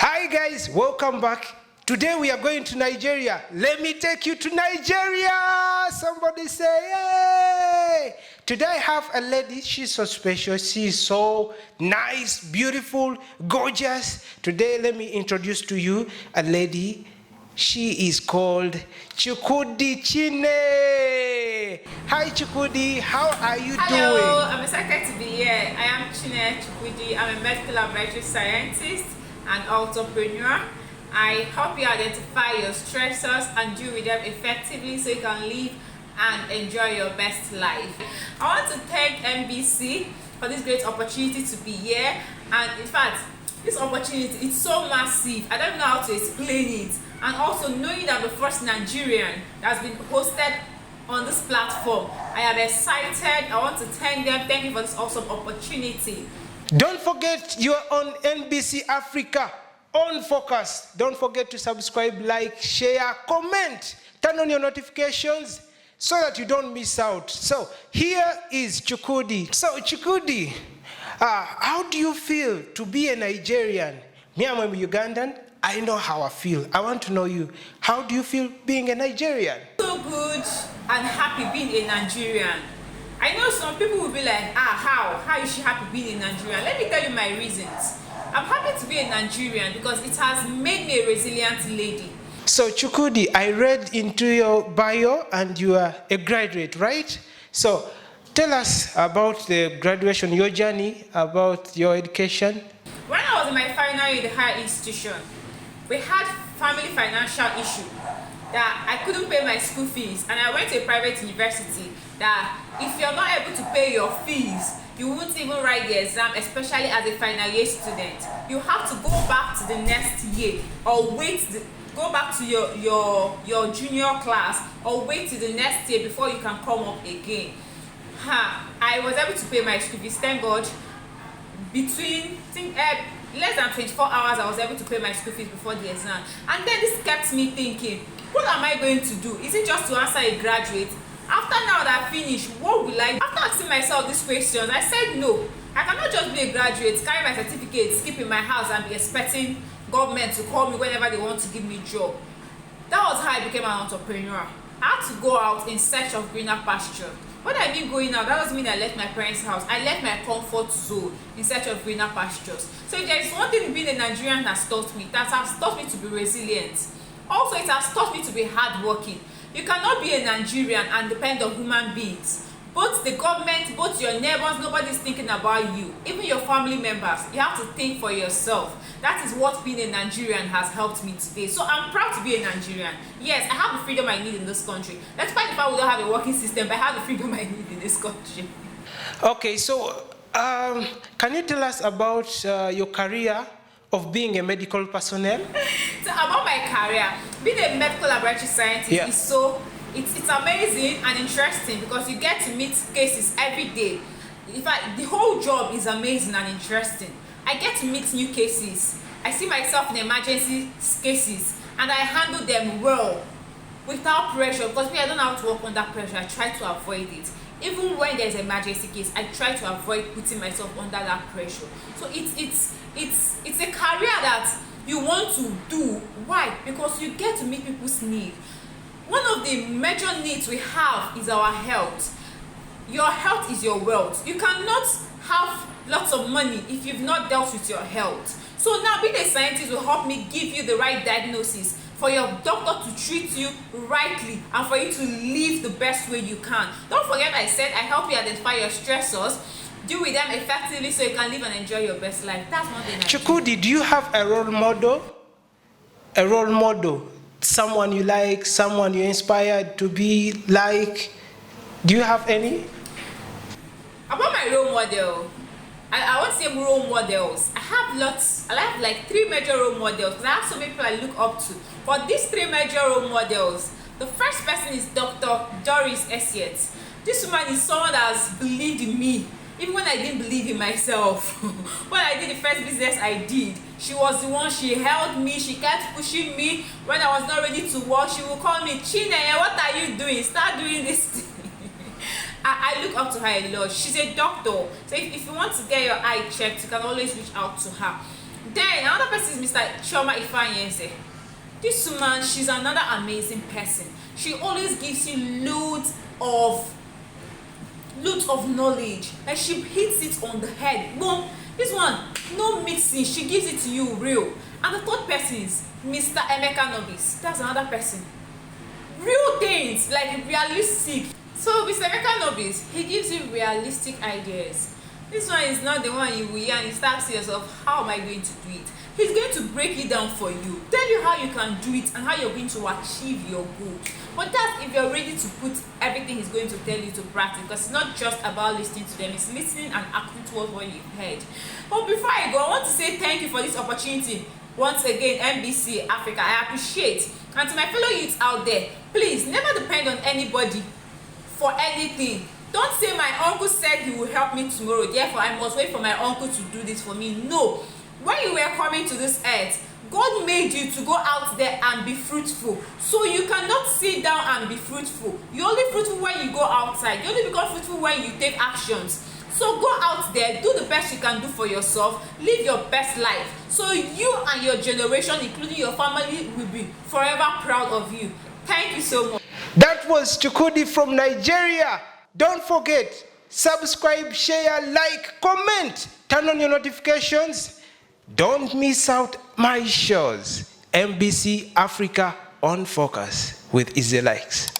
Hi guys, welcome back. Today we are going to Nigeria. Let me take you to Nigeria. Somebody say, hey! Today I have a lady. She's so special. She's so nice, beautiful, gorgeous. Today let me introduce to you a lady. She is called Chukwudi Chinenye. Hi Chukwudi, how are you doing? Hello, I'm excited to be here. I am Chukwudi. I'm a medical laboratory scientist and entrepreneur. I help you identify your stressors and deal with them effectively so you can live and enjoy your best life. I want to thank NBC for this great opportunity to be here, and in fact, this opportunity is so massive. I don't know how to explain it. And also knowing that I'm the first Nigerian that's been hosted on this platform, I am excited. I want to thank them. Thank you for this awesome opportunity. Don't forget you're on NBC Africa, OnFocus. Don't forget to subscribe, like, share, comment, turn on your notifications so that you don't miss out. So here is Chukwudi. So Chukwudi, how do you feel to be a Nigerian? Me, I'm a Ugandan. I know how I feel. I want to know you. How do you feel being a Nigerian? So good and happy being a Nigerian. I know some people will be like, how is she happy being a Nigerian? Let me tell you my reasons. I'm happy to be a Nigerian because it has made me a resilient lady. So Chukwudi, I read into your bio and you are a graduate, right? So tell us about the graduation, your journey, about your education. When I was in my final year in the higher institution, we had family financial issue that I couldn't pay my school fees, and I went to a private university that if you're not able to pay your fees, you won't even write the exam, especially as a final year student. You have to go back to the next year or go back to your junior class or wait till the next year before you can come up again. I was able to pay my school fees, thank God. Between less than 24 hours, I was able to pay my school fees before the exam. And then this kept me thinking, what am I going to do? Is it just to answer a graduate? After now that I finish, what will I do? After asking myself these questions, I said no. I cannot just be a graduate, carry my certificate, skip in my house and be expecting government to call me whenever they want to give me a job. That was how I became an entrepreneur. I had to go out in search of greener pasture. When I mean going out, that doesn't mean I left my parents' house. I left my comfort zone in search of greener pastures. So if there is one thing being a Nigerian has taught me, that has taught me to be resilient. Also, it has taught me to be hardworking. You cannot be a Nigerian and depend on human beings. Both the government, both your neighbors, nobody's thinking about you. Even your family members, you have to think for yourself. That is what being a Nigerian has helped me today. So I'm proud to be a Nigerian. Yes, I have the freedom I need in this country. Despite the fact we don't have a working system, but I have the freedom I need in this country. Okay, so can you tell us about your career of being a medical personnel? So about my career, being a medical laboratory scientist is so it's amazing and interesting because you get to meet cases every day. In fact, the whole job is amazing and interesting. I get to meet new cases. I see myself in emergency cases and I handle them well without pressure because I don't know how to work under pressure. I try to avoid it. Even when there's an emergency case, I try to avoid putting myself under that pressure. So it's a career that you want to do. Why? Because you get to meet people's needs. One of the major needs we have is our health. Your health is your wealth. You cannot have lots of money if you've not dealt with your health. So now being a scientist will help me give you the right diagnosis for your doctor to treat you rightly and for you to live the best way you can. Don't forget I said I help you identify your stressors, deal with them effectively so you can live and enjoy your best life. That's one thing. Chukwudi, do you have a role model? A role model? Someone you like, someone you're inspired to be like? Do you have any? About my role model, I won't say role models. I have lots. I have like 3 major role models because I have so many people I look up to. But these 3 major role models, the first person is Dr. Doris Esiet. This woman is someone that has believed in me, even when I didn't believe in myself. When I did the first business I did, she was the one, she held me, she kept pushing me. When I was not ready to work, she would call me, Chinenye, what are you doing? Start doing this thing. I look up to her a lot. She's a doctor. So if you want to get your eye checked, you can always reach out to her. Then another person is Mr. Chioma Ifeanyi. This woman, she's another amazing person. She always gives you loads of knowledge, and she hits it on the head. Boom. This one, no mixing, she gives it to you real. And the third person is Mr. Emeka Nobis. That's another person. Real things, like realistic. So Mr. Emeka Nobis, he gives you realistic ideas. This one is not the one you will hear and you start to yourself, how am I going to do it? He's going to break it down for you, tell you how you can do it and how you're going to achieve your goal. But that's if you're ready to put everything he's going to tell you to practice, because it's not just about listening to them, it's listening and acting towards what you've heard. But before I go, I want to say thank you for this opportunity. Once again, NBC Africa, I appreciate. And to my fellow youths out there, please never depend on anybody for anything. Don't say my uncle said he will help me tomorrow, therefore I must wait for my uncle to do this for me. No. When you were coming to this earth, God made you to go out there and be fruitful. So you cannot sit down and be fruitful. You're only fruitful when you go outside. You only become fruitful when you take actions. So go out there, do the best you can do for yourself, live your best life. So you and your generation, including your family, will be forever proud of you. Thank you so much. That was Chukwudi from Nigeria. Don't forget, subscribe, share, like, comment, turn on your notifications. Don't miss out my shows. NBC Africa on Focus with Eazy Lyks.